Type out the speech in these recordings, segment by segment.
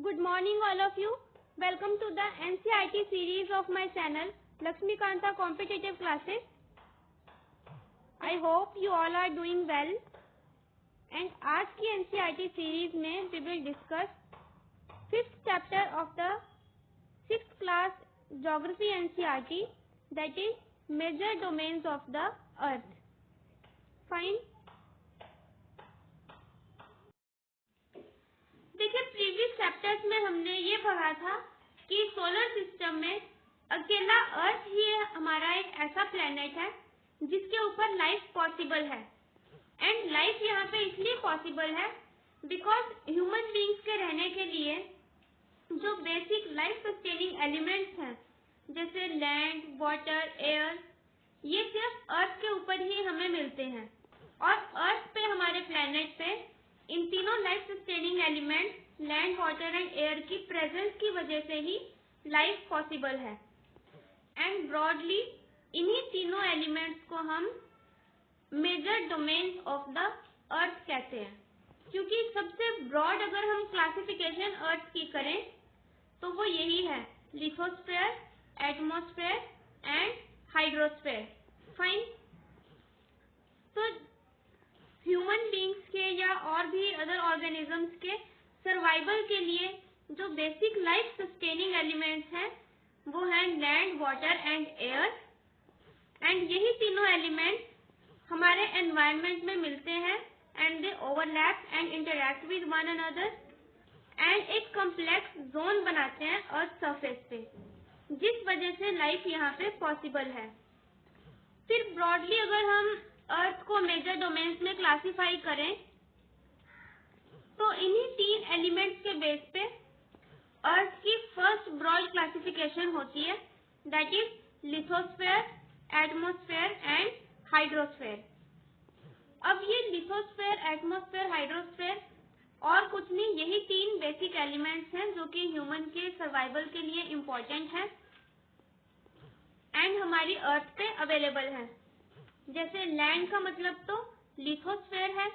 Good morning all of you. Welcome to the NCERT series of my channel Lakshmikanta Competitive Classes. I hope you all are doing well. And आज की NCERT series में we will discuss 5th chapter of the 6th class Geography NCERT, that is Major Domains of the Earth. Fine. देखिए previous chapters में हमने ये पढ़ा था कि सोलर सिस्टम में अकेला अर्थ ही हमारा एक ऐसा प्लेनेट है जिसके ऊपर लाइफ पॉसिबल है। एंड लाइफ यहाँ पे इसलिए पॉसिबल है बिकॉज ह्यूमन बीइंग्स के रहने के लिए जो बेसिक लाइफ सस्टेनिंग एलिमेंट्स हैं जैसे लैंड, वाटर, एयर, ये सिर्फ अर्थ के ऊपर ही हमें मिलते हैं। और अर्थ पे, हमारे प्लेनेट पे, इन तीनों life sustaining element land, water and air की प्रेजेंस की वजह से ही लाइफ पॉसिबल है। एंड ब्रॉडली इन्हीं तीनों एलिमेंट्स को हम major domains of the earth कहते हैं, क्योंकि सबसे ब्रॉड अगर हम क्लासिफिकेशन अर्थ की करें तो वो यही है, lithosphere, atmosphere and hydrosphere. Fine. तो ह्यूमन बीइंग्स के या और भी अदर ऑर्गेनिजम्स के सर्वाइवल के लिए जो बेसिक लाइफ सस्टेनिंग एलिमेंट्स हैं वो हैं land, water and air. And यही तीनों एलिमेंट्स हमारे एनवायरनमेंट में मिलते हैं and they overlap and interact with one another and एक कॉम्प्लेक्स जोन बनाते हैं अर्थ सरफेस पे, जिस वजह से लाइफ यहाँ पे पॉसिबल है। फिर ब्रॉडली अगर हम अर्थ को मेजर डोमेन्स में क्लासिफाई करें तो इन्हीं तीन एलिमेंट्स के बेस पे अर्थ की फर्स्ट ब्रॉड क्लासिफिकेशन होती है, that is lithosphere, atmosphere and hydrosphere. अब ये लिथोस्फेयर, एटमॉस्फेयर, हाइड्रोस्फेयर और कुछ नहीं, यही तीन बेसिक एलिमेंट्स हैं जो कि ह्यूमन के सर्वाइवल के लिए इम्पोर्टेंट है एंड हमारी अर्थ पे अवेलेबल है। जैसे लैंड का मतलब तो लिथोस्फेयर है,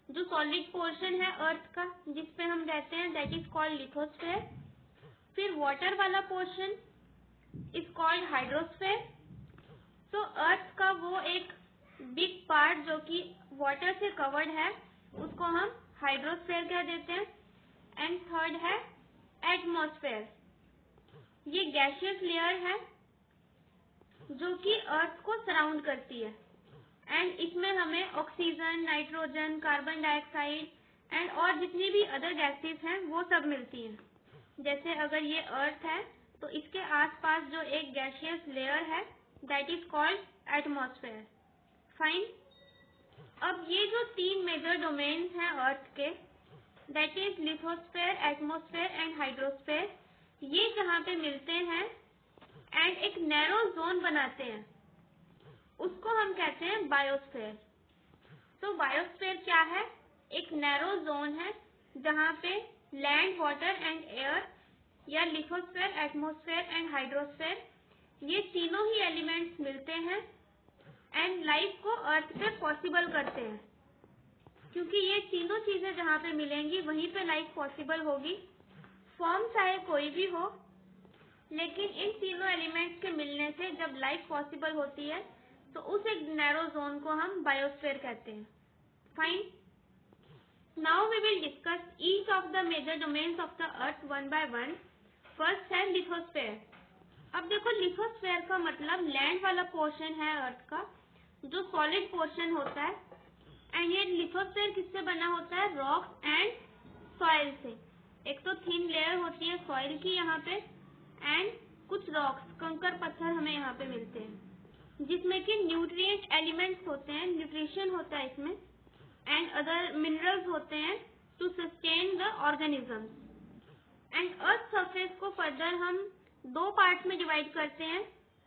जो सॉलिड पोर्शन है अर्थ का जिसपे हम रहते हैं, दैट इज कॉल्ड लिथोस्फेयर। फिर वाटर वाला पोर्शन इज कॉल्ड हाइड्रोस्फेयर। तो अर्थ का वो एक बिग पार्ट जो कि वाटर से कवर्ड है उसको हम हाइड्रोस्फेयर कह देते हैं। एंड थर्ड है एटमॉस्फेयर। ये गैसियस लेयर है जो कि अर्थ को सराउंड करती है एंड इसमें हमें oxygen, nitrogen, carbon dioxide and और जितनी भी अदर गैसेस हैं वो सब मिलती हैं। जैसे अगर ये अर्थ है तो इसके आसपास जो एक गैसियस लेयर है that is called atmosphere. Fine. अब ये जो तीन मेजर डोमेन्स हैं अर्थ के, that is lithosphere, atmosphere and hydrosphere, ये जहाँ पे मिलते हैं एंड एक नैरो जोन बनाते हैं उसको हम कहते हैं बायोस्फेयर। तो बायोस्फेयर क्या है? एक नैरो जोन है जहाँ पे लैंड, वाटर एंड एयर या लिथोस्फेयर, एटमॉस्फेयर एंड हाइड्रोस्फेयर, ये तीनों ही एलिमेंट्स मिलते हैं एंड लाइफ को अर्थ पे पॉसिबल करते हैं, क्योंकि ये तीनों चीजें जहाँ पे मिलेंगी वहीं पे लाइफ पॉसिबल होगी। फॉर्म चाहे कोई भी हो, लेकिन इन तीनों एलिमेंट्स के मिलने से जब लाइफ पॉसिबल होती है तो उस एक नैरो जोन को हम बायोस्फीयर कहते हैं। Fine. Now we will discuss each of the major domains of the earth one by one. First है लिथोस्फेयर। अब देखो, लिथोस्फेयर का मतलब लैंड वाला पोर्शन है अर्थ का जो सॉलिड पोर्शन होता है। एंड ये लिथोस्फेयर किससे बना होता है? रॉक्स एंड सॉइल से। एक तो थिन लेयर होती है सॉइल की यहाँ पे एंड कुछ रॉक्स, कंकर पत्थर हमें यहाँ पे मिलते हैं जिसमें कि न्यूट्रिएंट एलिमेंट्स होते हैं, न्यूट्रिशन होता है इसमें एंड अदर मिनरल्स होते हैं to sustain the organisms. And earth surface को फर्दर हम दो पार्ट्स में डिवाइड करते हैं।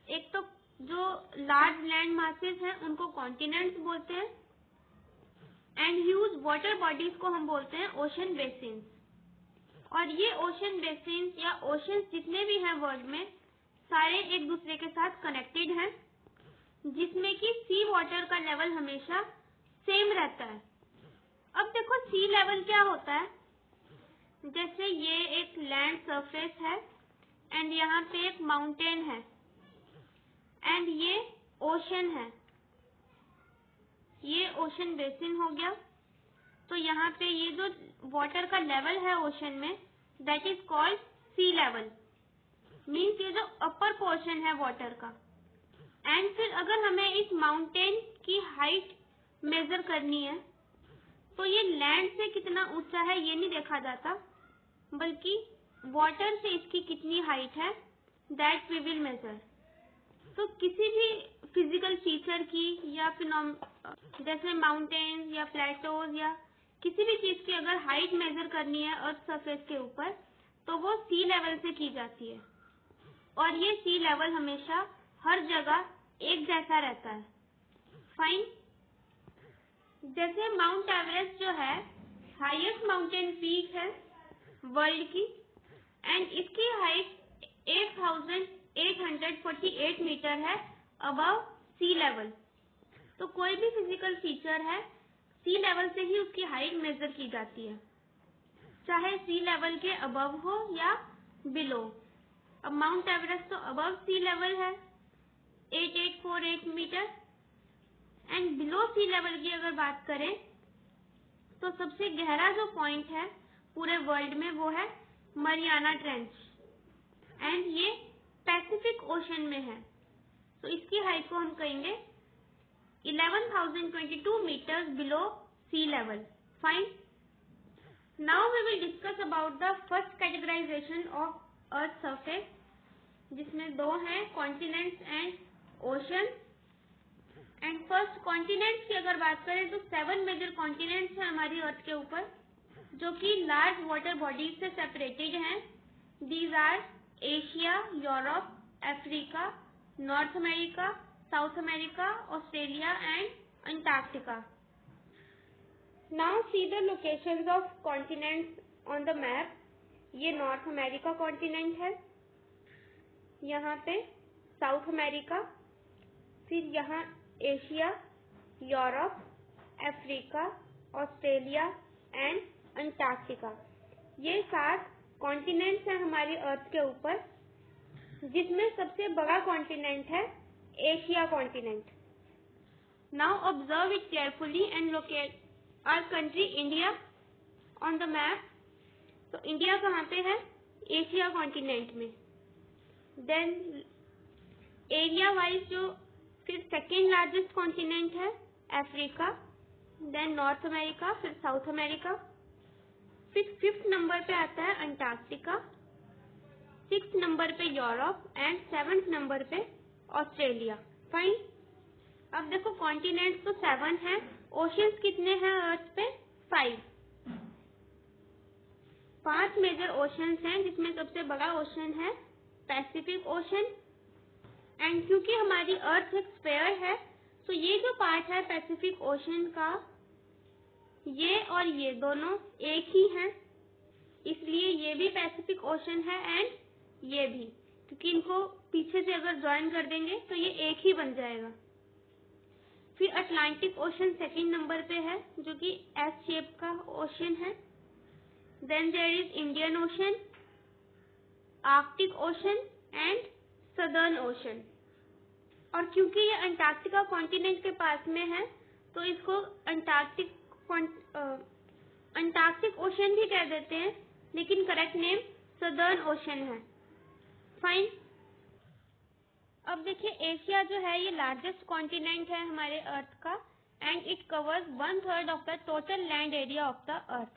एक तो जो लार्ज लैंड मासेस हैं उनको कॉन्टिनेंट्स बोलते हैं एंड ह्यूज वाटर बॉडीज को हम बोलते हैं ओशन बेसिन्स। और ये ओशन बेसिन्स या ओशंस जितने भी हैं वर्ल्ड में सारे एक दूसरे के साथ कनेक्टेड हैं, जिसमें कि सी वाटर का लेवल हमेशा सेम रहता है। अब देखो, सी लेवल क्या होता है? जैसे ये एक लैंड सरफेस है एंड यहाँ पे एक माउंटेन है एंड ये ओशन है, ये ओशन बेसिन हो गया। तो यहाँ पे ये जो वाटर का लेवल है ओशन में, that is called sea level, means ये जो अपर पोर्शन है वाटर का। एंड फिर अगर हमें इस माउंटेन की हाइट मेजर करनी है तो ये लैंड से कितना ऊंचा है ये नहीं देखा जाता, बल्कि वाटर से इसकी कितनी हाइट है दैट वी विल मेजर। तो किसी भी फिजिकल फीचर की या जैसे माउंटेन्स या प्लेटोज या किसी भी चीज की अगर हाइट मेजर करनी है अर्थ सरफेस के ऊपर तो वो सी लेवल से की जाती है, और ये सी लेवल हमेशा हर जगह एक जैसा रहता है। फाइन। जैसे माउंट एवरेस्ट जो है हाईएस्ट माउंटेन पीक है वर्ल्ड की एंड इसकी हाइट 8848 मीटर है अबव सी लेवल। तो कोई भी फिजिकल फीचर है सी लेवल से ही उसकी हाइट मेजर की जाती है, चाहे सी लेवल के अबव हो या बिलो। अब माउंट एवरेस्ट तो अबव सी लेवल है 8848 metre and below sea level की अगर बात करें तो सबसे गहरा जो पॉइंट है पूरे वर्ल्ड में वो है मरियाना ट्रेंच एंड ये पैसिफिक ओशन में है। तो इसकी हाइट को हम कहेंगे 11,022 meters below sea level. Fine. Now we will discuss about the first categorization of Earth surface, जिसमें दो हैं continents and ocean. And first continents की अगर बात करें तो 7 major continents हैं हमारी अर्थ के ऊपर, जो कि large water bodies से separated हैं। These are Asia, Europe, Africa, North America, South America, Australia and Antarctica. Now see the locations of continents on the map. ये नॉर्थ अमेरिका कॉन्टिनेंट है, यहाँ पे साउथ अमेरिका, फिर यहाँ Asia, Europe, Africa, Australia and Antarctica. ये 7 continents हैं हमारी अर्थ के ऊपर, जिसमें सबसे बड़ा कॉन्टिनेंट है Asia continent. Now observe it carefully and locate our country India on the map. तो इंडिया कहाँ पे है? एशिया कॉन्टिनेंट में। देन एरिया वाइज जो फिर सेकेंड लार्जेस्ट कॉन्टिनेंट है अफ्रीका, देन नॉर्थ अमेरिका, फिर साउथ अमेरिका, फिर 5th नंबर पे आता है अंटार्कटिका, 6th नंबर पे यूरोप एंड 7th नंबर पे ऑस्ट्रेलिया। फाइन। अब देखो कॉन्टिनेंट्स तो 7 हैं, ओशियंस कितने हैं अर्थ पे? 5 मेजर ओशियंस हैं, जिसमें सबसे बड़ा ओशन है पैसिफिक ओशन। एंड क्योंकि हमारी अर्थ एक स्फीयर है तो ये जो पार्ट है पैसिफिक ओशन का, ये और ये दोनों एक ही हैं, इसलिए ये भी पैसिफिक ओशन है एंड ये भी, क्योंकि इनको पीछे से अगर ज्वाइन कर देंगे तो ये एक ही बन जाएगा। फिर अटलांटिक ओशन सेकंड नंबर पे है, जो कि एस शेप का ओशन है। Then there is Indian Ocean, Arctic Ocean and Southern Ocean. और क्योंकि ये अंटार्कटिका कॉन्टिनेंट के पास में है तो इसको अंटार्कटिक ओशन भी कह देते हैं, लेकिन करेक्ट नेम सदर्न ओशन है। फाइन। अब देखिए एशिया जो है ये लार्जेस्ट कॉन्टिनेंट है हमारे अर्थ का and it covers 1/3 of the total land area of the earth.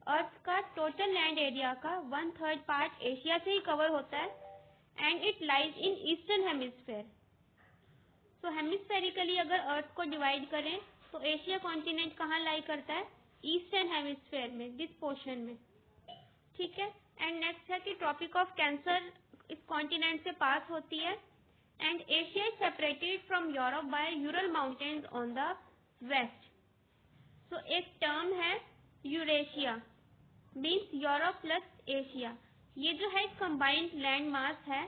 Earth का टोटल लैंड एरिया का 1/3 पार्ट एशिया से ही कवर होता है and it lies in eastern hemisphere. तो हेमिस्फेरिकली अगर अर्थ को डिवाइड करें तो एशिया कॉन्टिनेंट कहाँ लाई करता है? ईस्टर्न हेमिस्फेयर में, दिस पोर्शन में। ठीक है। एंड नेक्स्ट है कि ट्रॉपिक ऑफ कैंसर इस कॉन्टिनेंट से पास होती है and Asia is separated from Europe by Ural Mountains on the west. तो एक टर्म है Eurasia, means Europe plus Asia. ये जो है कंबाइंड लैंड मास है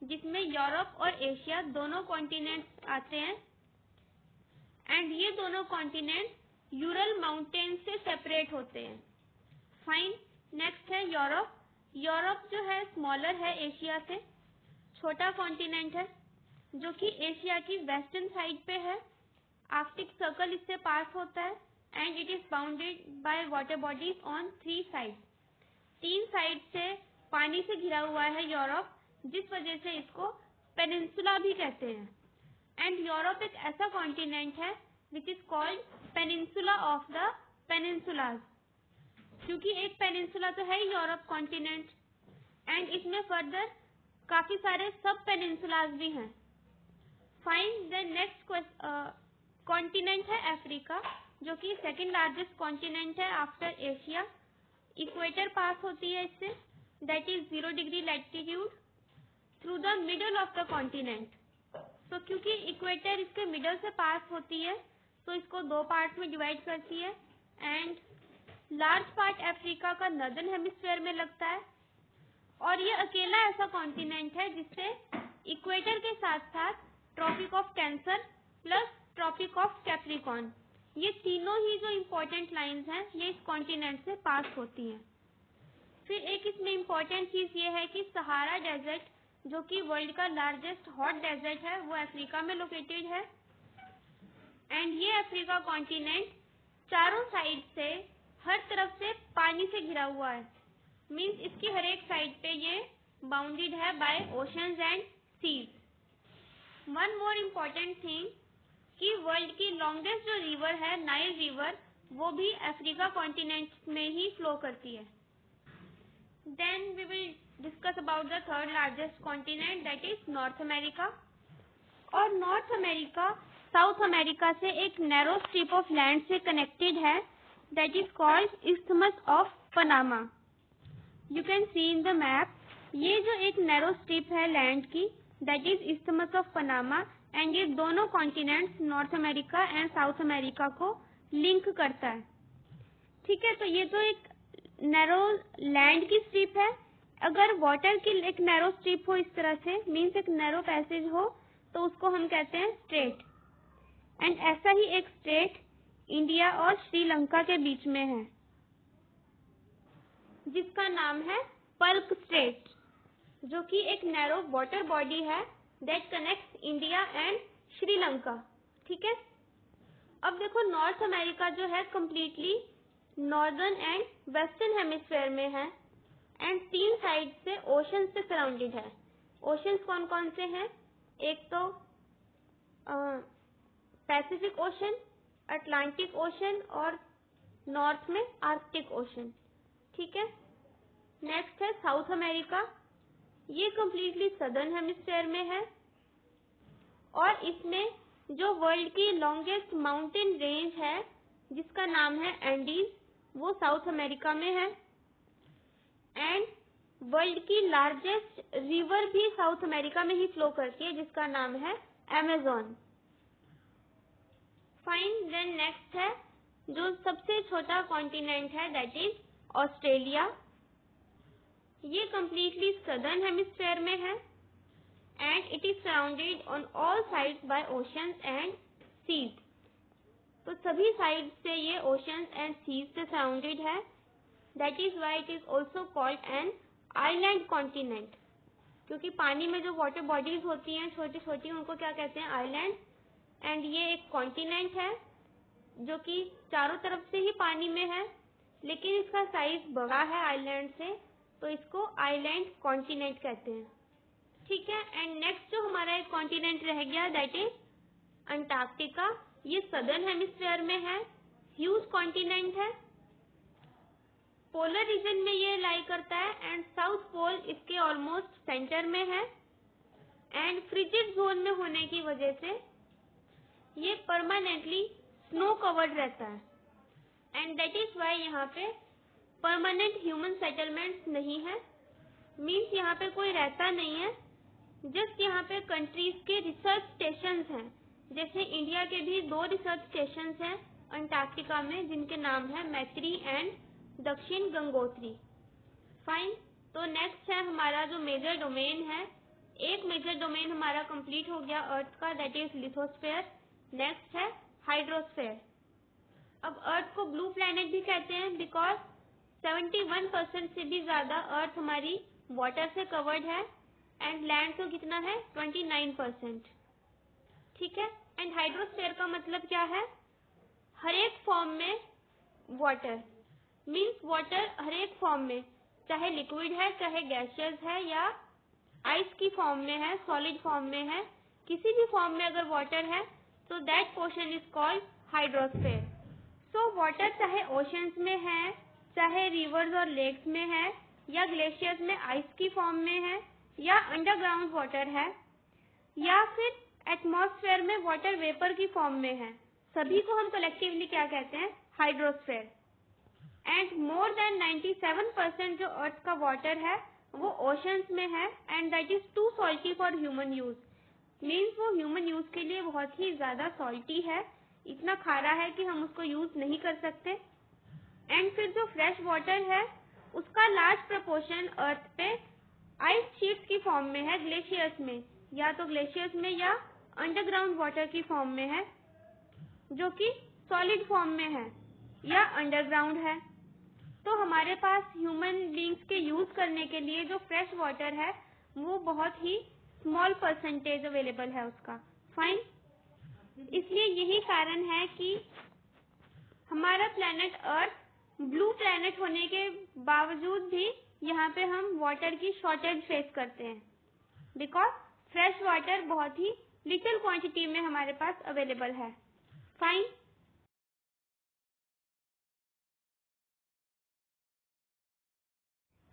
जिसमें यूरोप और एशिया दोनों कॉन्टिनेंट्स आते हैं एंड ये दोनों कॉन्टिनेंट यूरल माउंटेन से सेपरेट होते हैं। फाइन। नेक्स्ट है यूरोप। यूरोप जो है स्मॉलर है, एशिया से छोटा कॉन्टिनेंट है, जो कि एशिया की वेस्टर्न साइड पे है। आर्कटिक सर्कल इससे पास होता है and it is bounded by water bodies on 3 side. 3 side से पानी से घिरा हुआ है यूरोप, जिस वजह से इसको पेनिनसुला भी कहते हैं। एंड यूरोप एक ऐसा कॉन्टिनेंट है which is called peninsula of the peninsulas, क्योंकि एक पेनिनसुला तो है यूरोप कॉन्टिनेंट एंड इसमें फर्दर काफी सारे सब पेनिनसुलाज भी हैं। फाइन। द नेक्स्ट कॉन्टिनेंट है अफ्रीका, जो कि सेकंड लार्जेस्ट कॉन्टिनेंट है आफ्टर एशिया। इक्वेटर पास होती है इससे, that is 0 degree latitude through the middle of the continent. तो क्योंकि इक्वेटर इसके मिडल से पास होती है तो इसको 2 पार्ट में डिवाइड करती है एंड लार्ज पार्ट अफ्रीका का नॉर्दर्न हेमिस्फीयर में लगता है। और ये अकेला ऐसा कॉन्टिनेंट है जिससे इक्वेटर के साथ साथ Tropic of Cancer plus Tropic of Capricorn, ये तीनों ही जो इम्पोर्टेंट लाइंस हैं ये इस कॉन्टिनेंट से पास होती हैं। फिर एक इसमें इम्पोर्टेंट चीज ये है कि सहारा डेजर्ट, जो कि वर्ल्ड का लार्जेस्ट हॉट डेजर्ट है, वो अफ्रीका में लोकेटेड है। एंड ये अफ्रीका कॉन्टिनेंट चारों साइड से हर तरफ से पानी से घिरा हुआ है, मीन्स इसकी हर एक साइड पे ये बाउंडेड है by oceans and seas. One more important thing कि वर्ल्ड की लॉन्गेस्ट जो रिवर है नाइल रिवर, वो भी अफ्रीका कॉन्टिनेंट में ही फ्लो करती है। Then we will discuss about the third largest continent, that is North America. और नॉर्थ अमेरिका साउथ अमेरिका से एक नैरो स्ट्रिप ऑफ लैंड से कनेक्टेड है, that is called isthmus of Panama. You can see in the map, ये जो एक narrow strip है land की, that is isthmus of Panama and ये दोनों continents north America and South America को लिंक करता है। ठीक है, तो ये तो एक नैरो लैंड की स्ट्रिप है। अगर वाटर की एक नैरो स्ट्रिप हो इस तरह से, मीन्स एक नैरो पैसेज हो, तो उसको हम कहते हैं स्ट्रेट। एंड ऐसा ही एक स्ट्रेट इंडिया और श्रीलंका के बीच में है, जिसका नाम है पल्क स्ट्रेट, जो कि एक नैरो वाटर बॉडी है that connects India and Sri Lanka. ठीक है, अब देखो नॉर्थ अमेरिका जो है completely northern and western hemisphere में है एंड 3 साइड से ओशन से सराउंडेड है। ओशंस कौन कौन से हैं? एक तो पैसिफिक ओशन, अटलांटिक ओशन और नॉर्थ में आर्कटिक ओशन। ठीक है, नेक्स्ट है साउथ अमेरिका, ये कम्प्लीटली सदर्न हेमिस्फीयर में है और इसमें जो वर्ल्ड की लॉन्गेस्ट माउंटेन रेंज है जिसका नाम है एंडीज, वो साउथ अमेरिका में है। एंड वर्ल्ड की लार्जेस्ट रिवर भी साउथ अमेरिका में ही फ्लो करती है, जिसका नाम है अमेज़न। फाइन। देन नेक्स्ट है जो सबसे छोटा कॉन्टिनेंट है, दैट इज ऑस्ट्रेलिया। ये कम्प्लीटली सदर्न हेमिस्फीयर में है and it is surrounded on all sides by oceans and seas. तो सभी साइड से ये ओशंस एंड सीज से सराउंडेड है, that is why it is also called an island continent, क्योंकि पानी में जो वाटर बॉडीज होती हैं छोटी छोटी, उनको क्या कहते हैं? आइलैंड। एंड ये एक कॉन्टिनेंट है जो कि चारों तरफ से ही पानी में है, लेकिन इसका साइज बड़ा है आइलैंड से, तो इसको आइलैंड कॉन्टिनेंट कहते हैं। ठीक है, एंड नेक्स्ट जो हमारा एक कॉन्टिनेंट रह गया, दैट इज अंटार्कटिका। ये सदर्न हेमिस्फीयर में है, ह्यूज कॉन्टिनेंट है, पोलर रीजन में ये लाई करता है एंड साउथ पोल इसके ऑलमोस्ट सेंटर में है एंड फ्रिजिड जोन में होने की वजह से ये परमानेंटली स्नो कवर्ड रहता है एंड दैट इज वाई यहाँ पे परमानेंट ह्यूमन सेटलमेंट्स नहीं है, मीन्स यहाँ पे कोई रहता नहीं है। जस्ट यहाँ पे कंट्रीज के रिसर्च स्टेशंस हैं, जैसे इंडिया के भी 2 रिसर्च स्टेशंस हैं अंटार्कटिका में, जिनके नाम है मैत्री एंड दक्षिण गंगोत्री। फाइन। तो नेक्स्ट है हमारा जो मेजर डोमेन है, एक मेजर डोमेन हमारा कंप्लीट हो गया अर्थ का, दैट इज लिथोस्फेयर। नेक्स्ट है हाइड्रोस्फेयर। अब अर्थ को ब्लू प्लैनेट भी कहते हैं बिकॉज 71% से भी ज्यादा अर्थ हमारी वाटर से कवर्ड है एंड लैंड तो कितना है 29%। ठीक है। एंड हाइड्रोस्फीयर का मतलब क्या है? हर एक फॉर्म में वाटर, मीन्स वाटर हर एक फॉर्म में, चाहे लिक्विड है, चाहे गैसियस है, या आइस की फॉर्म में है, सॉलिड फॉर्म में है, किसी भी फॉर्म में अगर वाटर है तो that portion is called hydrosphere. So water चाहे ओशंस में है, चाहे रिवर्स और लेक्स में है, या ग्लेशियर्स में आइस की फॉर्म में है, या अंडरग्राउंड वाटर है, या फिर एटमॉस्फेयर में वाटर वेपर की फॉर्म में है, सभी को हम कलेक्टिवली क्या कहते हैं? हाइड्रोस्फीयर। एंड मोर देन 97% जो अर्थ का वाटर है वो ओशंस में है and that is too salty for human use, means वो ह्यूमन यूज के लिए बहुत ही ज्यादा सॉल्टी है, इतना खारा है कि हम उसको यूज नहीं कर सकते। एंड फिर जो फ्रेश वाटर है उसका लार्ज प्रपोर्शन अर्थ पे आइस शीट्स की फॉर्म में है, ग्लेशियर्स में, या तो ग्लेशियर्स में या अंडरग्राउंड वाटर की फॉर्म में है, जो कि सॉलिड फॉर्म में है या अंडरग्राउंड है। तो हमारे पास ह्यूमन बींग्स के यूज करने के लिए जो फ्रेश वाटर है वो बहुत ही स्मॉल परसेंटेज अवेलेबल है उसका। फाइन। इसलिए यही कारण है कि हमारा प्लेनेट अर्थ ब्लू प्लेनेट होने के बावजूद भी यहाँ पे हम वाटर की शॉर्टेज फेस करते हैं, बिकॉज फ्रेश वाटर बहुत ही लिटिल क्वांटिटी में हमारे पास अवेलेबल है। फाइन।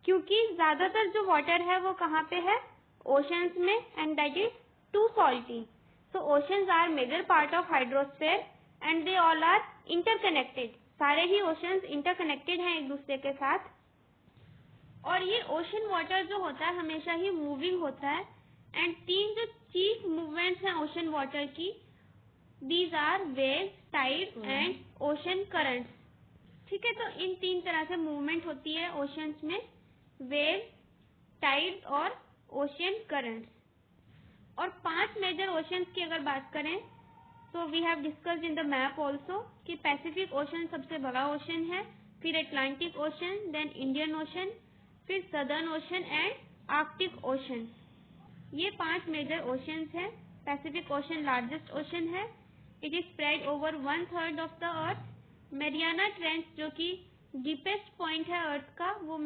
क्योंकि ज्यादातर जो वाटर है वो कहाँ पे है? ओशंस में, and that is too salty. So oceans are major part of hydrosphere and they all are interconnected. सारे ही ओशंस इंटरकनेक्टेड हैं एक दूसरे के साथ। और ये ओशन वाटर जो होता है हमेशा ही मूविंग होता है। एंड तीन जो चीफ मूवमेंट्स हैं ओशन वाटर की, these are waves, tide and ocean currents. ठीक है। तो इन तीन तरह से मूवमेंट होती है ओशंस में, वेव, टाइड और ओशियन करंट्स। और 5 मेजर ओशंस की अगर बात करें तो we have discussed in the map also कि पैसिफिक ओशन सबसे बड़ा ओशन है, फिर Atlantic Ocean, then Indian Ocean, फिर Southern Ocean and Arctic Ocean. ये 5 मेजर ओशंस हैं। पैसिफिक ओशन लार्जेस्ट ओशन है। It is spread over 1/3 of the earth. Mariana Trench जो कि डीपेस्ट पॉइंट है अर्थ का, वो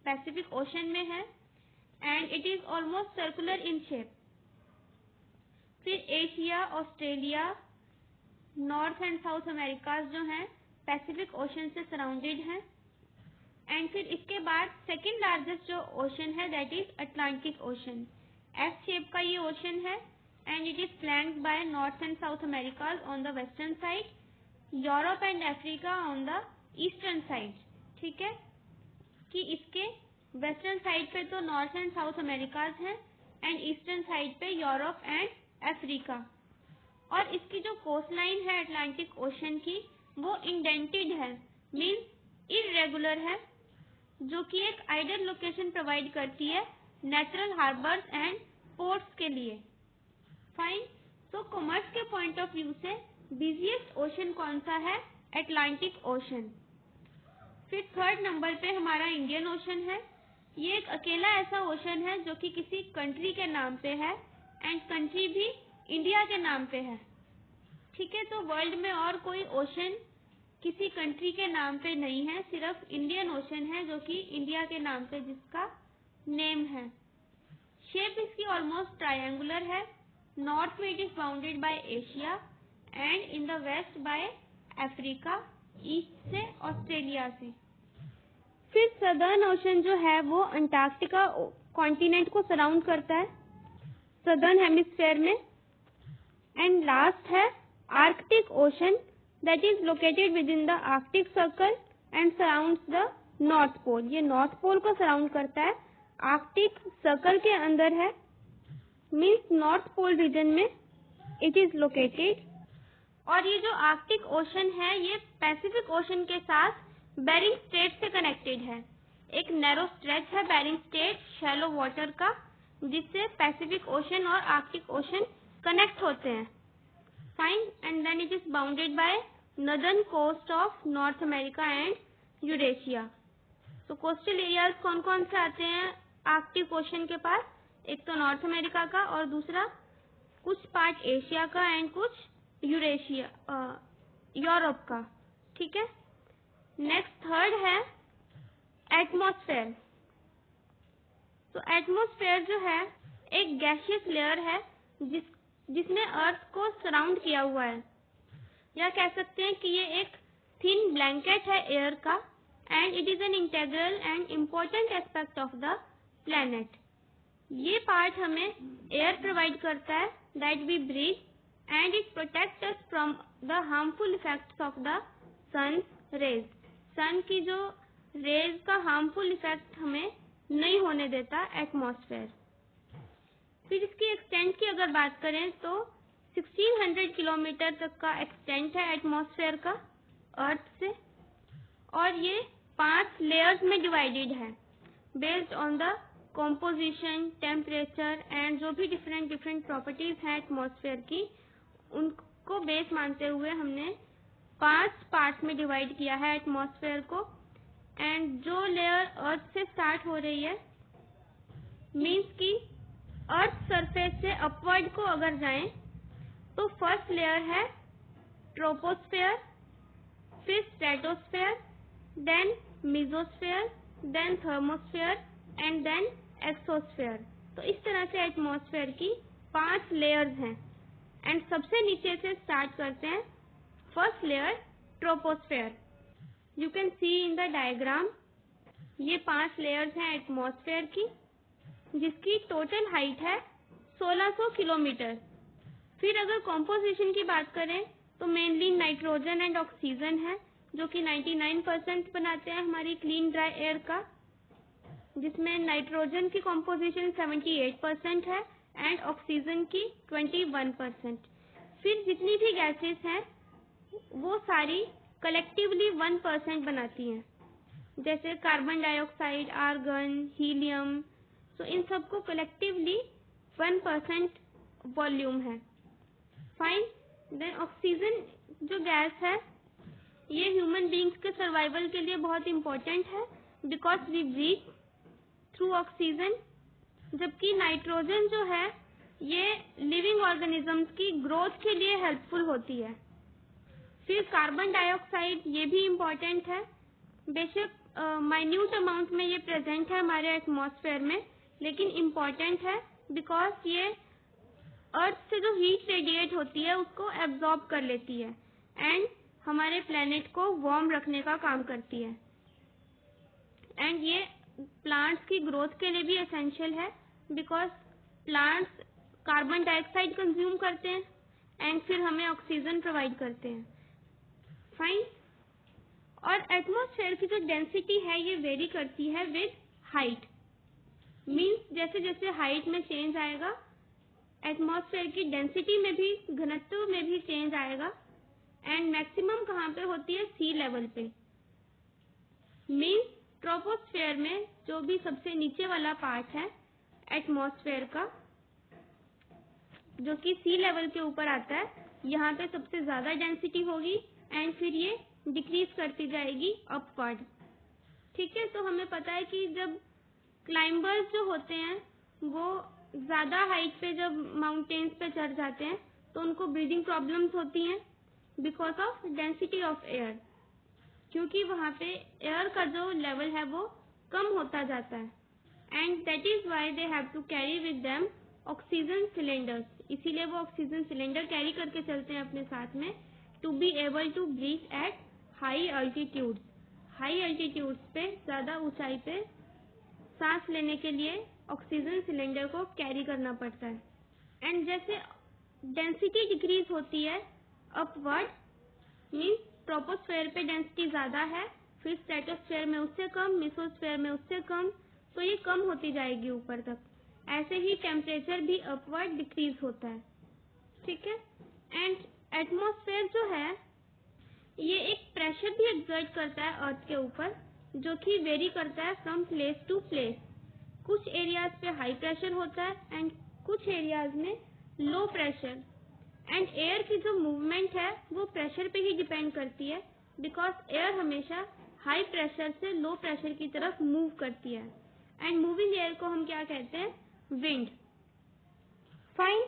पैसिफिक ओशन में है and it is almost circular in shape. फिर Asia, Australia, North and South America जो हैं पैसिफिक ओशन से सराउंडेड हैं। एंड फिर इसके बाद सेकेंड लार्जेस्ट जो ओशन है that is Atlantic Ocean. S shape का ये ओशन है and it is flanked by North and South America on the western side, Europe and Africa on the eastern side. ठीक है। कि इसके वेस्टर्न साइड पे तो नॉर्थ एंड साउथ अमेरिकाज हैं एंड ईस्टर्न साइड पे यूरोप एंड अफ्रीका। और इसकी जो कोस्ट लाइन है अटलांटिक ओशन की वो इंडेंटेड है, मीन्स इरेगुलर है, जो कि एक आइडियल लोकेशन प्रोवाइड करती है नेचुरल हार्बर्स एंड पोर्ट्स के लिए। फाइन। तो कॉमर्स के पॉइंट ऑफ व्यू से बिजिएस्ट ओशन कौन सा है? Atlantic ocean. फिर थर्ड नंबर पे हमारा इंडियन ओशन है। ये एक अकेला ऐसा ओशन है जो कि किसी कंट्री के नाम पे है एंड कंट्री भी इंडिया के नाम पे है। ठीक है। तो वर्ल्ड में और कोई ओशन किसी कंट्री के नाम पे नहीं है, सिर्फ इंडियन ओशन है जो कि इंडिया के नाम पे जिसका नेम है। शेप इसकी ऑलमोस्ट ट्रायंगुलर है। नॉर्थ में it is bounded by Asia and in the west by Africa, east से ऑस्ट्रेलिया से। फिर सदर्न ओशन जो है वो अंटार्कटिका कॉन्टिनेंट को सराउंड करता है सदर्न हेमिस्फेयर में। एंड लास्ट है Arctic Ocean that is located within the Arctic Circle and surrounds the North Pole. ये नॉर्थ पोल को सराउंड करता है, आर्कटिक सर्कल के अंदर है, मीन्स नॉर्थ पोल रीजन में इट इज लोकेटेड। और ये जो आर्कटिक ओशन है ये पैसिफिक ओशन के साथ बेरिंग स्ट्रेट से कनेक्टेड है। एक नैरो स्ट्रेच है बेरिंग स्ट्रेट शैलो वाटर का, जिससे पैसिफिक ओशन और आर्कटिक ओशन कनेक्ट होते हैं। Fine. And then it is bounded by northern coast of North America and Eurasia. तो कोस्टल एरियाज कौन कौन से आते हैं आर्कटिक ओशन के पास? एक तो नॉर्थ अमेरिका का और दूसरा कुछ पार्ट एशिया का एंड कुछ यूरोप का। ठीक है। नेक्स्ट थर्ड है एटमॉस्फेयर। तो एटमॉस्फेयर जो है एक गैसियस लेयर है जिसने अर्थ को सराउंड किया हुआ है, या कह सकते हैं कि ये एक थिन ब्लैंकेट है एयर का, and it is an integral and important aspect of the planet. ये पार्ट हमें एयर प्रोवाइड करता है that we breathe, and it protect us from the harmful effects of the sun rays. Sun की जो raise का harmful effect हमें नहीं होने देता एटमॉस्फेयर। फिर इसकी एक्सटेंट की अगर बात करें तो 1600 किलोमीटर तक का एक्सटेंट है एटमॉस्फेयर का अर्थ से, और ये 5 लेयर्स में डिवाइडेड है based on the composition, temperature and जो भी डिफरेंट प्रॉपर्टीज हैं एटमॉस्फेयर की, उनको बेस मानते हुए हमने 5 पार्ट्स में डिवाइड किया है एटमॉस्फेयर को। एंड जो लेयर अर्थ से स्टार्ट हो रही है मीन्स कि अर्थ सरफेस से अपवर्ड को अगर जाएं तो फर्स्ट लेयर है ट्रोपोस्फेयर, फिर stratosphere, then mesosphere, then thermosphere and then exosphere. तो इस तरह से एटमॉस्फेयर की 5 लेयर्स हैं। एंड सबसे नीचे से स्टार्ट करते हैं first layer troposphere. You can see in the diagram ये 5 लेयर्स हैं एटमॉस्फेयर की, जिसकी टोटल हाइट है 1600 किलोमीटर। फिर अगर कॉम्पोजिशन की बात करें तो मेनली नाइट्रोजन एंड ऑक्सीजन है, जो कि 99% बनाते हैं हमारी क्लीन ड्राई एयर का, जिसमें नाइट्रोजन की कॉम्पोजिशन 78% है एंड ऑक्सीजन की 21%। फिर जितनी भी गैसेस हैं वो सारी कलेक्टिवली 1% बनाती हैं, जैसे कार्बन डाइऑक्साइड, आर्गन, हीलियम। तो इन सबको कलेक्टिवली 1% वॉल्यूम है। फाइन। देन ऑक्सीजन जो गैस है ये ह्यूमन बींग्स के सर्वाइवल के लिए बहुत इंपॉर्टेंट है because we breathe through oxygen, जबकि नाइट्रोजन जो है ये लिविंग ऑर्गेनिजम्स की ग्रोथ के लिए हेल्पफुल होती है। फिर कार्बन डाइऑक्साइड ये भी इम्पोर्टेंट है, बेशक माइन्यूट अमाउंट में ये प्रेजेंट है हमारे एटमॉस्फेयर में, लेकिन इम्पोर्टेंट है बिकॉज ये अर्थ से जो हीट रेडिएट होती है उसको एब्जॉर्ब कर लेती है एंड हमारे प्लेनेट को वार्म रखने का काम करती है। एंड ये प्लांट्स की ग्रोथ के लिए भी एसेंशियल है because plants carbon dioxide consume करते हैं एंड फिर हमें ऑक्सीजन प्रोवाइड करते हैं। फाइन। और एटमॉस्फेयर की जो डेंसिटी है ये वेरी करती है विद हाइट। मीन्स जैसे जैसे हाइट में चेंज आएगा एटमॉस्फेयर की डेंसिटी में भी, घनत्व में भी चेंज आएगा। एंड मैक्सिमम कहाँ पे होती है? सी लेवल पे। मीन्स ट्रोपोस्फेयर में जो भी सबसे नीचे वाला पार्ट है एटमॉस्फेयर का, जो कि सी लेवल के ऊपर आता है, यहाँ पे सबसे ज्यादा डेंसिटी होगी एंड फिर ये डिक्रीज करती जाएगी अपवर्ड। ठीक है। तो हमें पता है कि जब क्लाइंबर्स जो होते हैं वो ज्यादा हाइट पे जब माउंटेन्स पे चढ़ जाते हैं तो उनको ब्रीदिंग प्रॉब्लम्स होती हैं because of density of air, क्योंकि वहाँ पे एयर का जो लेवल है वो कम होता जाता है and that is why they have to carry with them oxygen cylinders. इसीलिए वो ऑक्सीजन सिलेंडर कैरी करके चलते हैं अपने साथ में to be able to breathe at high altitudes. High altitudes पे, ज्यादा ऊंचाई पे सांस लेने के लिए ऑक्सीजन सिलेंडर को कैरी करना पड़ता है। एंड जैसे डेंसिटी डिक्रीज होती है अपवर्ड, मीन्स ट्रोपोस्फेयर पे डेंसिटी ज्यादा है, फिर स्ट्रेटोस्फेयर में उससे कम, मेसोस्फेयर में उससे कम, तो ये कम होती जाएगी ऊपर तक। ऐसे ही टेम्परेचर भी अपवर्ड डिक्रीज होता है। ठीक है। एंड एटमॉस्फेयर जो है ये एक प्रेशर भी एक्सर्ट करता है अर्थ के ऊपर, जो कि वेरी करता है फ्रॉम प्लेस टू प्लेस। कुछ एरियाज पे हाई प्रेशर होता है एंड कुछ एरियाज में लो प्रेशर। एंड एयर की जो मूवमेंट है वो प्रेशर पे ही डिपेंड करती है बिकॉज एयर हमेशा हाई प्रेशर से लो प्रेशर की तरफ मूव करती है। एंड मूविंग एयर को हम क्या कहते हैं? विंड। फाइन।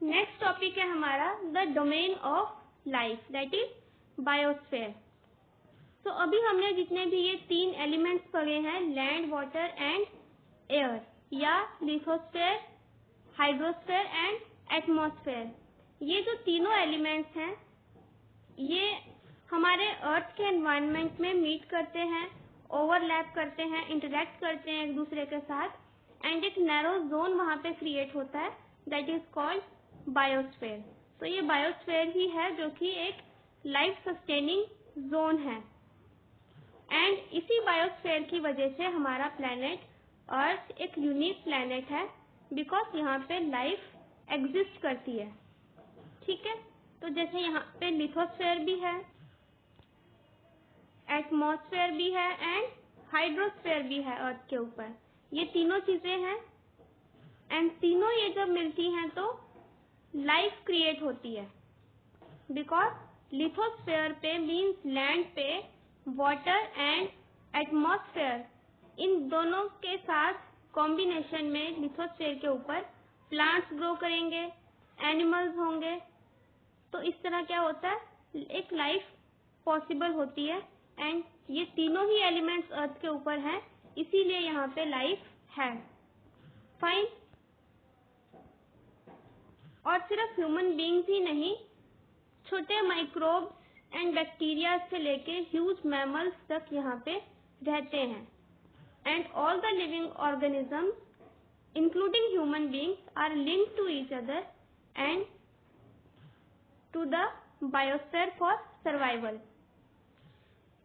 नेक्स्ट टॉपिक है हमारा the domain of life, that is biosphere. तो अभी हमने जितने भी ये 3 एलिमेंट्स पढ़े हैं, लैंड, वाटर एंड एयर, या लिथोस्फीयर, हाइड्रोस्फीयर एंड एटमॉस्फेयर, ये जो तीनों एलिमेंट्स हैं ये हमारे अर्थ के एनवायरनमेंट में मीट करते हैं, ओवरलैप करते हैं, इंटरेक्ट करते हैं एक दूसरे के साथ, एंड एक नैरो जोन वहां पे क्रिएट होता है, दैट इज कॉल्ड बायोस्फीयर। तो ये बायोस्फीयर ही है जो कि एक लाइफ सस्टेनिंग जोन है। एंड इसी बायोस्फीयर की वजह से हमारा प्लेनेट अर्थ एक यूनिक प्लेनेट है, बिकॉज यहाँ पे लाइफ एग्जिस्ट करती है। ठीक है, तो जैसे यहाँ पे लिथोस्फीयर भी है, एटमॉस्फेयर भी है एंड हाइड्रोस्फीयर भी है अर्थ के ऊपर। ये तीनों चीजें हैं एंड तीनों ये जब मिलती हैं तो लाइफ क्रिएट होती है। बिकॉज लिथोस्फीयर पे मीन्स लैंड पे, वाटर एंड एटमॉस्फेयर, इन दोनों के साथ कॉम्बिनेशन में लिथोस्फीयर के ऊपर प्लांट्स ग्रो करेंगे, एनिमल्स होंगे, तो इस तरह क्या होता है, एक लाइफ पॉसिबल होती है। एंड ये तीनों ही एलिमेंट्स अर्थ के ऊपर हैं, इसीलिए यहाँ पे लाइफ है। फाइन। और सिर्फ ह्यूमन बीइंग्स ही नहीं, छोटे माइक्रोब्स एंड बैक्टीरिया से लेके ह्यूज मैमल्स तक यहाँ पे रहते हैं। And all the living organisms including human beings are linked to each other and to the biosphere for survival.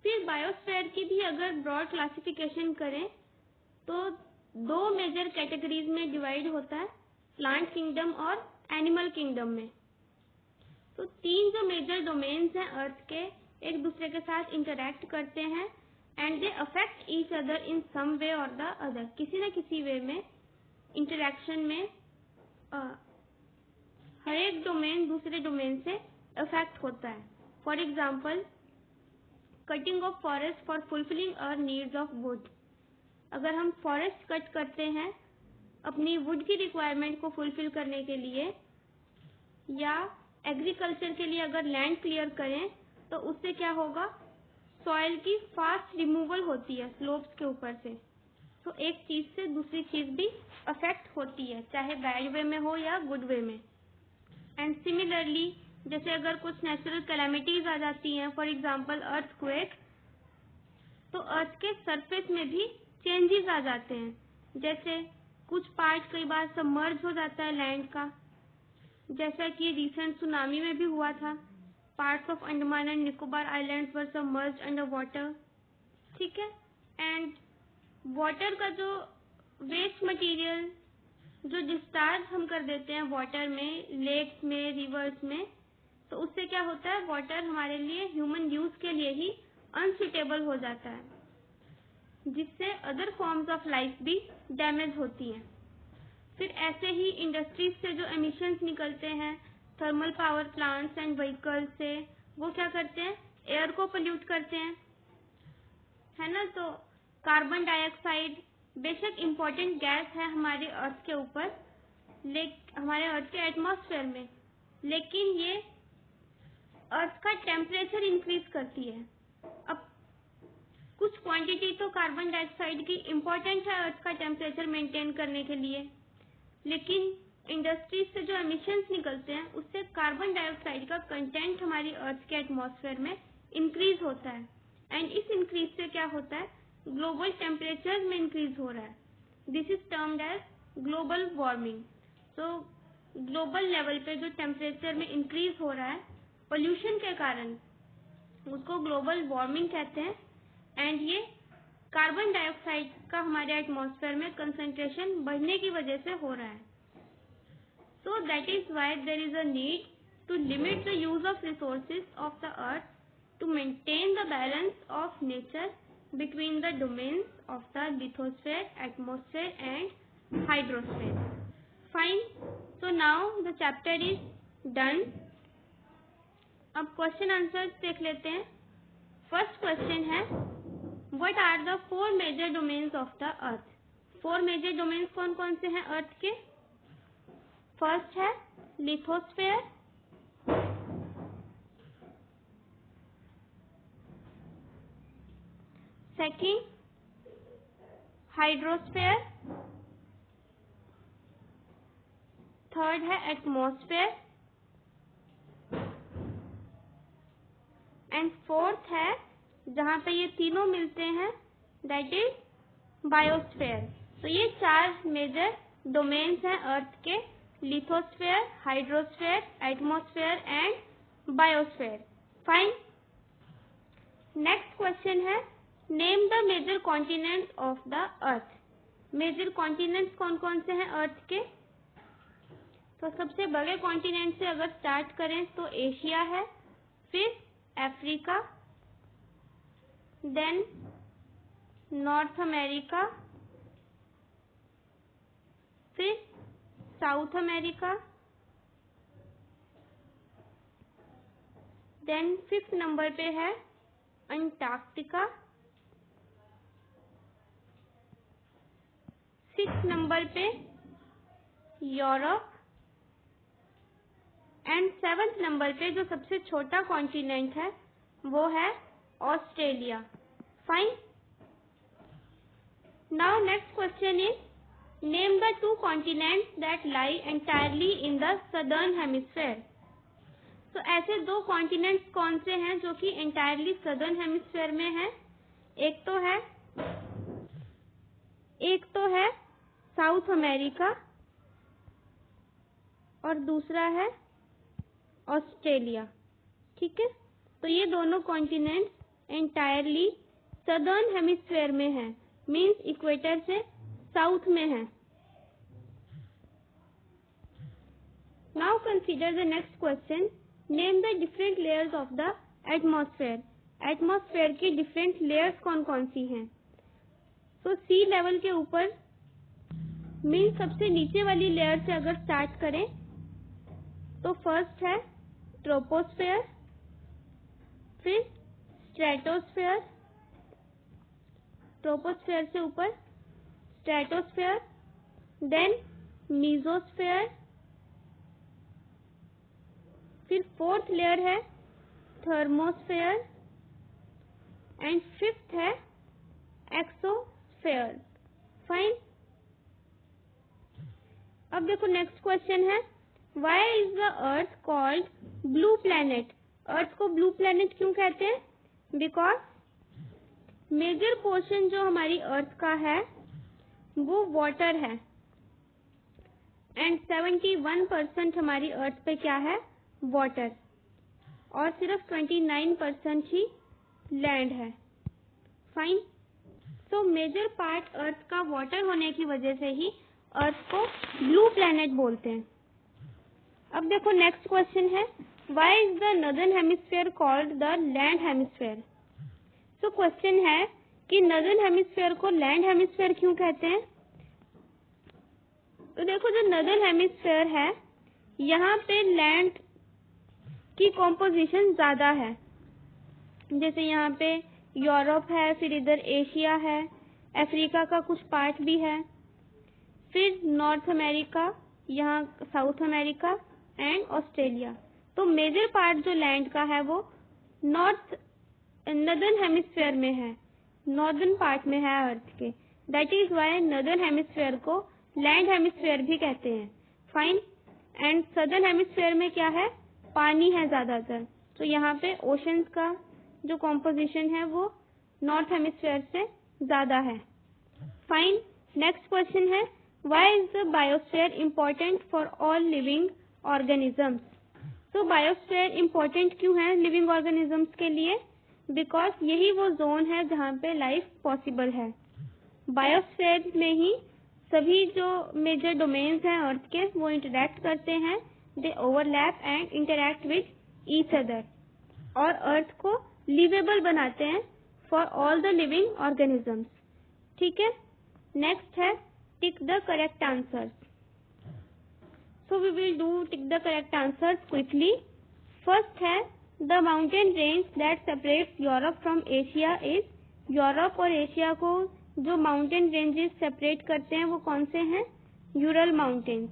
फिर बायोस्फीयर की भी अगर ब्रॉड क्लासिफिकेशन करें तो 2 मेजर कैटेगरीज में डिवाइड होता है, प्लांट किंगडम और एनिमल किंगडम में। तो 3 जो मेजर डोमेन्स हैं अर्थ के, एक दूसरे के साथ इंटरेक्ट करते हैं and they affect each other in some way or the other. किसी न किसी वे में इंटरेक्शन में हर एक डोमेन दूसरे डोमेन से अफेक्ट होता है। For example, cutting of forest for fulfilling our needs of wood. अगर हम फॉरेस्ट कट करते हैं अपनी वुड की रिक्वायरमेंट को फुलफिल करने के लिए, या एग्रीकल्चर के लिए अगर लैंड क्लियर करें, तो उससे क्या होगा, सॉइल की फास्ट रिमूवल होती है स्लोप्स के ऊपर से। तो एक चीज से दूसरी चीज भी अफेक्ट होती है, चाहे बैड वे में हो या गुड वे में। एंड सिमिलरली, जैसे अगर कुछ नेचुरल कैलेमिटीज आ जाती हैं, फॉर एग्जाम्पल अर्थक्वेक, तो अर्थ के सरफेस में भी चेंजेस आ जाते हैं। जैसे कुछ पार्ट कई बार सबमर्ज हो जाता है लैंड का, जैसा कि रिसेंट सुनामी में भी हुआ था, parts of Andaman and Nicobar islands were submerged under water. ठीक है, एंड वाटर का जो वेस्ट मटेरियल जो डिस्चार्ज हम कर देते हैं वाटर में, लेक्स में, रिवर्स में, तो उससे क्या होता है, वाटर हमारे लिए ह्यूमन यूज के लिए ही अनसुटेबल हो जाता है, जिससे अदर फॉर्म्स ऑफ लाइफ भी डैमेज होती हैं। फिर ऐसे ही इंडस्ट्रीज से जो एमिशंस निकलते हैं, thermal power plants and vehicles से, वो क्या करते हैं, एयर को पोल्यूट करते हैं, है ना। तो कार्बन डाइऑक्साइड बेशक इम्पोर्टेंट गैस है हमारे अर्थ के ऊपर, हमारे अर्थ के एटमॉस्फेयर में, लेकिन ये अर्थ का टेम्परेचर इंक्रीज करती है। अब कुछ क्वांटिटी तो कार्बन डाइऑक्साइड की इम्पोर्टेंट है अर्थ का टेम्परेचर मेंटेन करने के लिए, लेकिन इंडस्ट्रीज से जो एमिशंस निकलते हैं उससे कार्बन डाइऑक्साइड का कंटेंट हमारी अर्थ के एटमॉस्फेयर में इंक्रीज होता है। एंड इस इंक्रीज से क्या होता है, ग्लोबल टेम्परेचर में इंक्रीज हो रहा है। This is termed as global warming. तो ग्लोबल लेवल पे जो टेम्परेचर में इंक्रीज हो रहा है पोल्यूशन के कारण, उसको ग्लोबल वार्मिंग कहते हैं। एंड ये कार्बन डाइऑक्साइड का हमारे एटमॉस्फेयर में कंसंट्रेशन बढ़ने की वजह से हो रहा है। So that is why there is a need to limit the use of resources of the earth to maintain the balance of nature between the domains of the lithosphere, atmosphere and hydrosphere. Fine. So now the chapter is done. अब question answer देख लेते हैं। First question है, what are the 4 major domains of the earth? 4 major domains कौन कौन से हैं earth के? फर्स्ट है लिथोस्फेयर, सेकंड हाइड्रोस्फेयर, थर्ड है एटमॉस्फेयर एंड फोर्थ है, जहां पे ये तीनों मिलते हैं, दैट इज बायोस्फेयर। तो ये 4 मेजर डोमेन्स हैं अर्थ के, lithosphere, hydrosphere, atmosphere and biosphere. Fine. Next question है, name the major continents of the earth. Major continents कौन कौन से हैं अर्थ के? तो सबसे बड़े कॉन्टिनेंट से अगर स्टार्ट करें तो एशिया है, फिर अफ्रीका, देन नॉर्थ अमेरिका, फिर South America, then 5th number पे है अंटार्कटिका, 6th नंबर पे यूरोप एंड 7th नंबर पे जो सबसे छोटा कॉन्टिनेंट है वो है Australia. Fine. Now next question is, name the 2 continents that lie entirely in the southern hemisphere. तो ऐसे 2 कॉन्टिनेंट्स कौन से हैं जो कि एंटायरली सदर्न हेमिस्फेयर में हैं? एक तो है साउथ अमेरिका और दूसरा है ऑस्ट्रेलिया। ठीक है, तो ये दोनों कॉन्टिनेंट्स एंटायरली सदर्न हेमिस्फेयर में हैं, मींस इक्वेटर से साउथ में हैं। Now consider the next question, name the different layers of the atmosphere. Atmosphere की डिफरेंट लेयर्स कौन कौन सी हैं? तो सी लेवल के ऊपर मींस सबसे नीचे वाली लेयर से अगर स्टार्ट करें तो फर्स्ट है ट्रोपोस्फेयर, फिर स्ट्रेटोस्फेयर, ट्रोपोस्फेयर से ऊपर स्ट्रेटोस्फेयर, देन मीजोस्फेयर, फिर 4th लेयर है थर्मोस्फेयर एंड 5th है एक्सोस्फेयर। फाइन। अब देखो नेक्स्ट क्वेश्चन है, why is the earth called blue planet? Earth को ब्लू प्लैनेट क्यों कहते हैं? बिकॉज मेजर पोर्शन जो हमारी अर्थ का है वो वाटर है एंड 71% हमारी अर्थ पे क्या है? वाटर, और सिर्फ 29% ही लैंड है। फाइन। तो मेजर पार्ट अर्थ का वाटर होने की वजह से ही अर्थ को ब्लू प्लैनेट बोलते हैं। अब देखो नेक्स्ट क्वेश्चन है, why is the northern hemisphere called the land hemisphere? तो क्वेश्चन है कि नॉर्दर्न हेमिस्फीयर को लैंड हेमिस्फीयर क्यों कहते हैं? तो देखो जो नॉर्दर्न हेमिस्फीयर है यहाँ पे लैंड की कॉम्पोजिशन ज्यादा है, जैसे यहाँ पे यूरोप है, फिर इधर एशिया है, अफ्रीका का कुछ पार्ट भी है, फिर नॉर्थ अमेरिका, यहाँ साउथ अमेरिका एंड ऑस्ट्रेलिया। तो मेजर पार्ट जो लैंड का है वो नॉर्दर्न हेमिस्फीयर में है, नॉर्दर्न पार्ट में है अर्थ के। That is why northern hemisphere को लैंड हेमिस्फीयर भी कहते हैं। फाइन। एंड सदर्न हेमिस्फीयर में क्या है? पानी है ज्यादातर, तो यहाँ पे ओशंस का जो कॉम्पोजिशन है वो नॉर्थ हेमिस्फीयर से ज्यादा है। फाइन। नेक्स्ट क्वेश्चन है, why is the biosphere important for all living organisms? तो बायोस्फीयर इम्पोर्टेंट क्यों है लिविंग ऑर्गेनिजम्स के लिए? बिकॉज यही वो जोन है जहाँ पे लाइफ पॉसिबल है। बायोस्फीयर में ही सभी जो मेजर डोमेन्स हैं अर्थ के वो इंटरेक्ट करते हैं, दे overlap and interact with each other, और अर्थ को लिवेबल बनाते हैं for all the living organisms. ठीक है, नेक्स्ट है tick the correct answers. So we will do tick the correct answers quickly. First है the mountain range that separates Europe from Asia is, Europe और Asia को जो mountain ranges separate करते हैं वो कौन से हैं? Ural Mountains.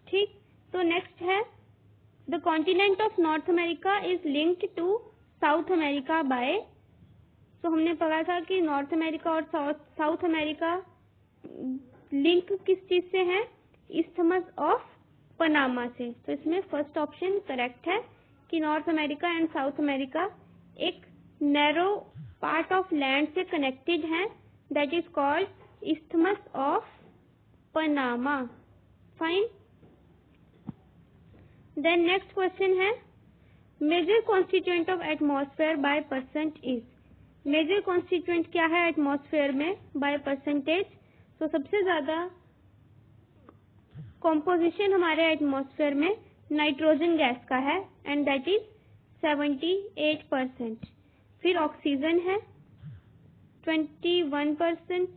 ठीक, तो नेक्स्ट है the continent of North America is linked to South America by, तो हमने पढ़ा था कि नॉर्थ अमेरिका और साउथ अमेरिका लिंक किस चीज से है? इस्थमस ऑफ पनामा से। तो इसमें फर्स्ट ऑप्शन करेक्ट है कि North America and South America एक नैरो पार्ट ऑफ लैंड से कनेक्टेड है, that is called isthmus of Panama. Fine. Then next question है major constituent of atmosphere by percent is, major constituent क्या है atmosphere में by percentage? तो सबसे ज्यादा कॉम्पोजिशन हमारे एटमॉस्फेयर में नाइट्रोजन गैस का है एंड दैट इज 78%। फिर ऑक्सीजन है 21%,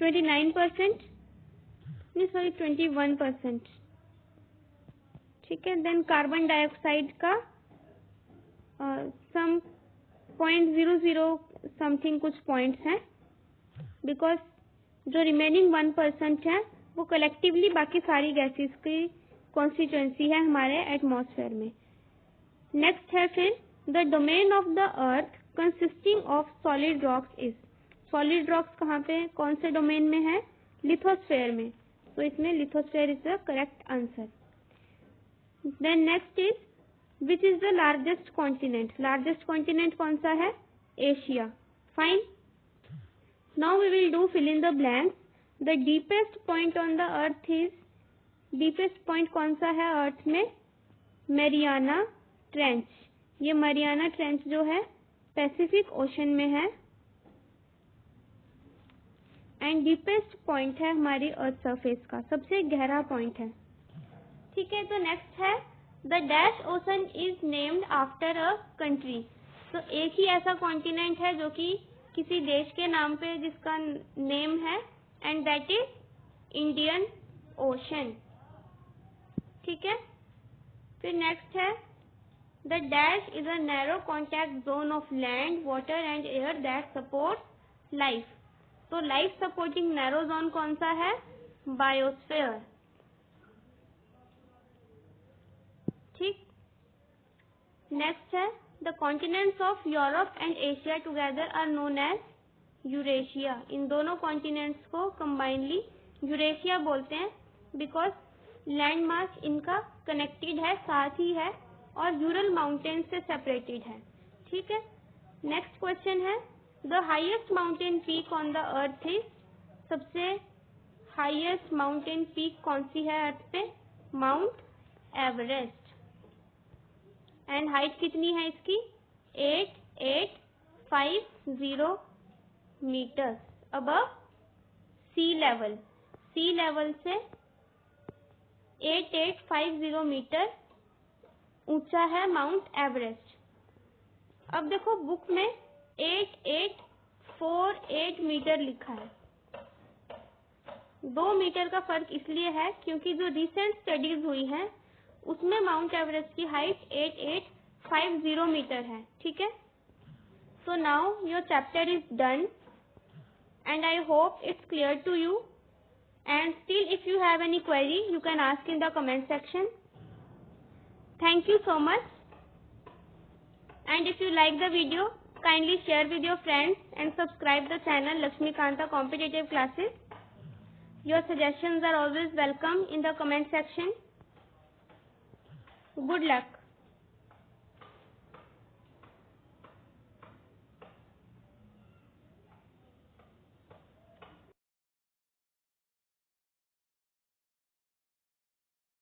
29%, नहीं सॉरी 21%। ठीक है। देन कार्बन डाइऑक्साइड का सम 0.00 समथिंग कुछ पॉइंट्स हैं, बिकॉज जो रिमेनिंग 1% है वो कलेक्टिवली बाकी सारी गैसेस की कॉन्स्टिट्यूएंसी है हमारे एटमॉस्फेयर में। नेक्स्ट है फिर the domain of the earth consisting of solid rocks is, solid rocks कहाँ पे कौन से डोमेन में है? लिथोस्फेयर में। तो इसमें lithosphere is the correct answer. Then next is which is the largest continent, largest continent कौन सा है? Asia. Fine. Now we will do fill in the blanks. The deepest point on the earth is, deepest point कौन सा है earth में? Mariana Trench. ये Mariana Trench जो है पैसिफिक ओशन में है एंड डीपेस्ट पॉइंट है हमारी अर्थ सरफेस का, सबसे गहरा पॉइंट है। ठीक है। तो नेक्स्ट है the dash ocean is named after a country. तो एक ही ऐसा कॉन्टिनेंट है जो कि किसी देश के नाम पे जिसका नेम है and that is Indian Ocean. ठीक है। फिर नेक्स्ट है the dash is a narrow contact zone of land, water and air that support life. तो लाइफ सपोर्टिंग नैरो जोन कौन सा है? बायोस्फीयर। ठीक। नेक्स्ट है the continents of Europe and Asia together are known as Eurasia. इन दोनों continents को combinedly Eurasia बोलते हैं बिकॉज लैंड मास इनका कनेक्टेड है, साथ ही है और यूरल माउंटेन से सेपरेटेड है। ठीक है। नेक्स्ट क्वेश्चन है the highest mountain peak on the earth is, सबसे हाईएस्ट माउंटेन पीक कौन सी है अर्थ पे? Mount Everest. एंड हाइट कितनी है इसकी? 8850 मीटर अबव सी लेवल। सी लेवल से 8850 मीटर ऊंचा है माउंट एवरेस्ट। अब देखो बुक में 8848 मीटर लिखा है। 2 मीटर का फर्क इसलिए है क्योंकि जो रिसेंट स्टडीज हुई है उसमें माउंट एवरेस्ट की हाइट 8850 मीटर है। ठीक है। So now your chapter is done and I hope it's clear to you, and still if you have any query you can ask in the comment section. Thank you so much, and if you like the video kindly share with your friends and subscribe the channel Lakshmikanta Competitive Classes. Your suggestions are always welcome in the comment section. Good luck.